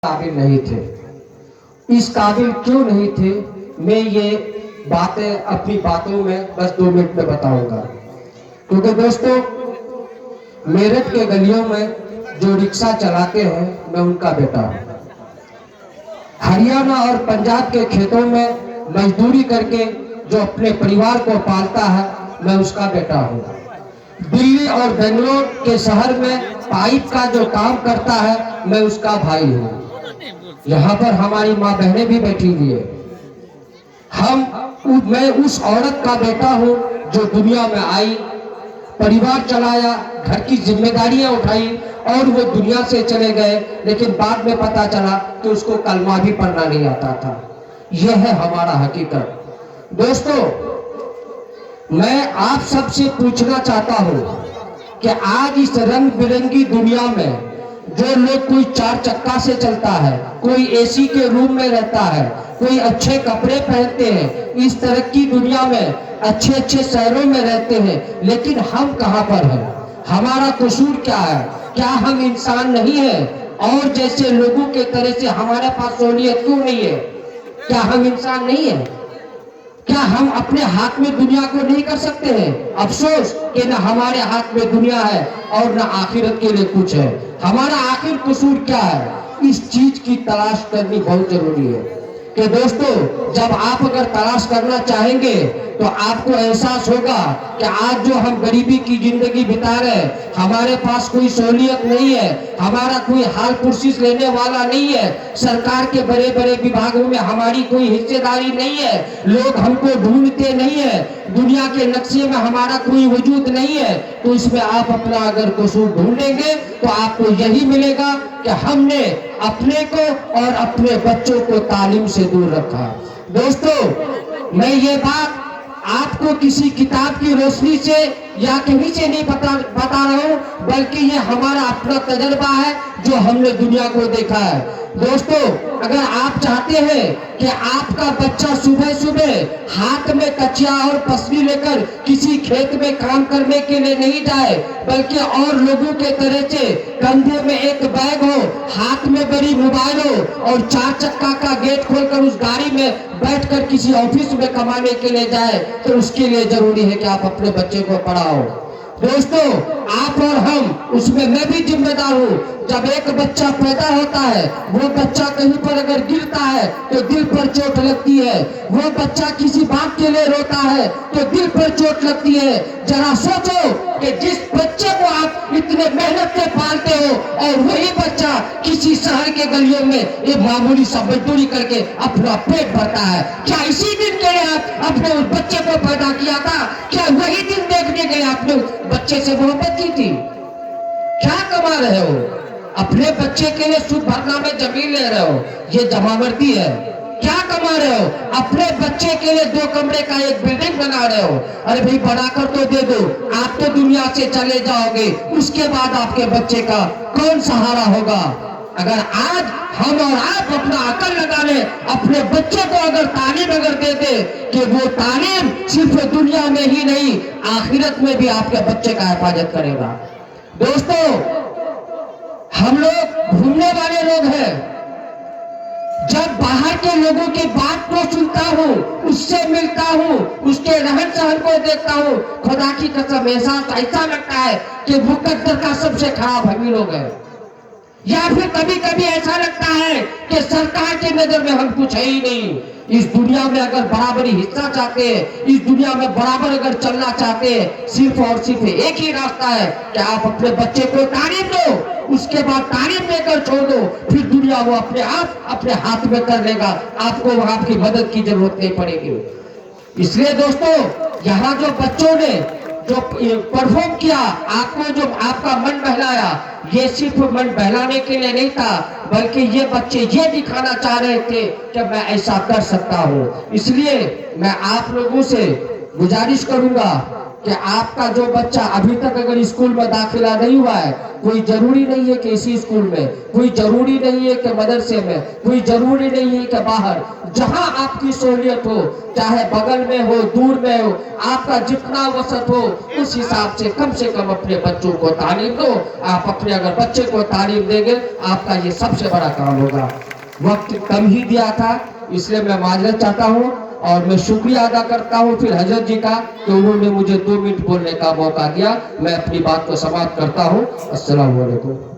काबिल नहीं थे। इस काबिल क्यों नहीं थे, मैं ये बातें अपनी बातों में बस 2 मिनट में बताऊंगा। क्योंकि दोस्तों, मेरठ के गलियों में जो रिक्शा चलाते हैं, मैं उनका बेटा हूँ। हरियाणा और पंजाब के खेतों में मजदूरी करके जो अपने परिवार को पालता है, मैं उसका बेटा हूँ। दिल्ली और बेंगलोर के शहर में पाइप का जो काम करता है, मैं उसका भाई हूँ। यहाँ पर हमारी माँ बहनें भी बैठी हुई है। मैं उस औरत का बेटा हूँ जो दुनिया में आई, परिवार चलाया, घर की जिम्मेदारियां उठाई और वो दुनिया से चले गए। लेकिन बाद में पता चला कि उसको कलमा भी पढ़ना नहीं आता था। यह है हमारा हकीकत। दोस्तों, मैं आप सबसे पूछना चाहता हूँ कि आज इस रंग बिरंगी दुनिया में जो लोग, कोई 4 चक्का से चलता है, कोई एसी के रूम में रहता है, कोई अच्छे कपड़े पहनते हैं, इस तरक्की दुनिया में अच्छे अच्छे शहरों में रहते हैं, लेकिन हम कहाँ पर हैं? हमारा कसूर क्या है? क्या हम इंसान नहीं है? और जैसे लोगों के तरह से हमारे पास सहूलियत क्यों नहीं है? क्या हम इंसान नहीं है? क्या हम अपने हाथ में दुनिया को नहीं कर सकते हैं? अफसोस कि न हमारे हाथ में दुनिया है और न आखिरत के लिए कुछ है। हमारा आखिर कसूर क्या है? इस चीज की तलाश करनी बहुत जरूरी है कि दोस्तों, जब आप अगर तलाश करना चाहेंगे तो आपको एहसास होगा कि आज जो हम गरीबी की जिंदगी बिता रहे हैं, हमारे पास कोई सहूलियत नहीं है, हमारा कोई हाल पुरसिस लेने वाला नहीं है, सरकार के बड़े बड़े विभागों में हमारी कोई हिस्सेदारी नहीं है, लोग हमको ढूंढते नहीं है, दुनिया के नक्शे में हमारा कोई वजूद नहीं है। तो इसमें आप अपना अगर कसूर ढूंढेंगे तो आपको यही मिलेगा कि हमने अपने को और अपने बच्चों को तालीम से दूर रखा। दोस्तों, मैं ये बात आपको किसी किताब की रोशनी से या कहीं से नहीं बता रहा हूँ, बल्कि ये हमारा अपना तजर्बा है जो हमने दुनिया को देखा है। दोस्तों, अगर आप चाहते हैं कि आपका बच्चा सुबह सुबह हाथ में कचिया और पसरी लेकर किसी खेत में काम करने के लिए नहीं जाए, बल्कि और लोगों के तरह से कंधे में एक बैग हो, हाथ में बड़ी मोबाइल हो और 4 चक्का का गेट खोलकर उस गाड़ी में बैठकर किसी ऑफिस में कमाने के लिए जाए, तो उसके लिए जरूरी है कि आप अपने बच्चे को पढ़ाओ। दोस्तों, आप और हम, उसमें मैं भी जिम्मेदार हूँ। जब एक बच्चा पैदा होता है, वो बच्चा कहीं पर अगर गिरता है तो दिल पर चोट लगती है, वो बच्चा किसी बात के लिए रोता है तो दिल पर चोट लगती है। जरा सोचो कि जिस बच्चे को आप इतने मेहनत से पालते हो और वही बच्चा किसी शहर के गलियों में एक मामूली सा मजदूरी करके अपना पेट भरता है, क्या इसी दिन के लिए आप अपने उस बच्चे को पैदा किया था? क्या वही दिन देखने के लिए आपने उस बच्चे से मोहब्बत की थी? क्या कमा रहे हो? अपने बच्चे के लिए सूद भरना में जमीन ले रहे हो, ये जमावरती है। क्या कमा रहे हो? अपने बच्चे के लिए 2 कमरे का एक बिल्डिंग बना रहे हो। अरे भाई, बनाकर तो दे दो, आप तो दुनिया से चले जाओगे, उसके बाद आपके बच्चे का कौन सहारा होगा? अगर आज हम और आप अपना अकल लगा ले, अपने बच्चे को अगर तालीम अगर दे दे कि वो तालीम सिर्फ दुनिया में ही नहीं, आखिरत में भी आपके बच्चे का हिफाजत करेगा। दोस्तों, हम लोग घूमने वाले लोग हैं। जब बाहर के लोगों की बात को सुनता हूँ, उससे मिलता हूँ, उसके रहन सहन को देखता हूँ, खुदा की कसम एहसास ऐसा लगता है कि मुकद्दर का सबसे खराब हम ही लोग हैं। या फिर कभी कभी ऐसा लगता है कि सरकार की नजर में हम कुछ है ही नहीं। इस दुनिया में अगर बराबरी हिस्सा चाहते हैं, इस दुनिया में बराबर अगर चलना चाहते हैं, सिर्फ और सिर्फ एक ही रास्ता है कि आप अपने बच्चे को तालीम दो, उसके बाद तालीम देकर छोड़ दो, फिर दुनिया वो अपने आप अपने हाथ में कर लेगा, आपको वहां की मदद की जरूरत नहीं पड़ेगी। इसलिए दोस्तों, यहाँ जो बच्चों ने जो परफॉर्म किया, आपको जो आपका मन बहलाया, ये सिर्फ मन बहलाने के लिए नहीं था, बल्कि ये बच्चे ये दिखाना चाह रहे थे कि मैं ऐसा कर सकता हूँ। इसलिए मैं आप लोगों से गुजारिश करूंगा कि आपका जो बच्चा अभी तक अगर स्कूल में दाखिला नहीं हुआ है, कोई जरूरी नहीं है कि इसी स्कूल में, कोई जरूरी नहीं है कि मदरसे में, कोई जरूरी नहीं है कि बाहर, जहां आपकी सहूलियत हो, चाहे बगल में हो, दूर में हो, आपका जितना वसत हो उस हिसाब से कम अपने बच्चों को तालीम दो। आप अपने अगर बच्चे को तालीम देंगे, आपका ये सबसे बड़ा काम होगा। वक्त कम ही दिया था, इसलिए मैं माजरत चाहता हूँ और मैं शुक्रिया अदा करता हूँ फिर हजरत जी का कि उन्होंने मुझे 2 मिनट बोलने का मौका दिया। मैं अपनी बात को समाप्त करता हूँ। अस्सलाम वालेकुम।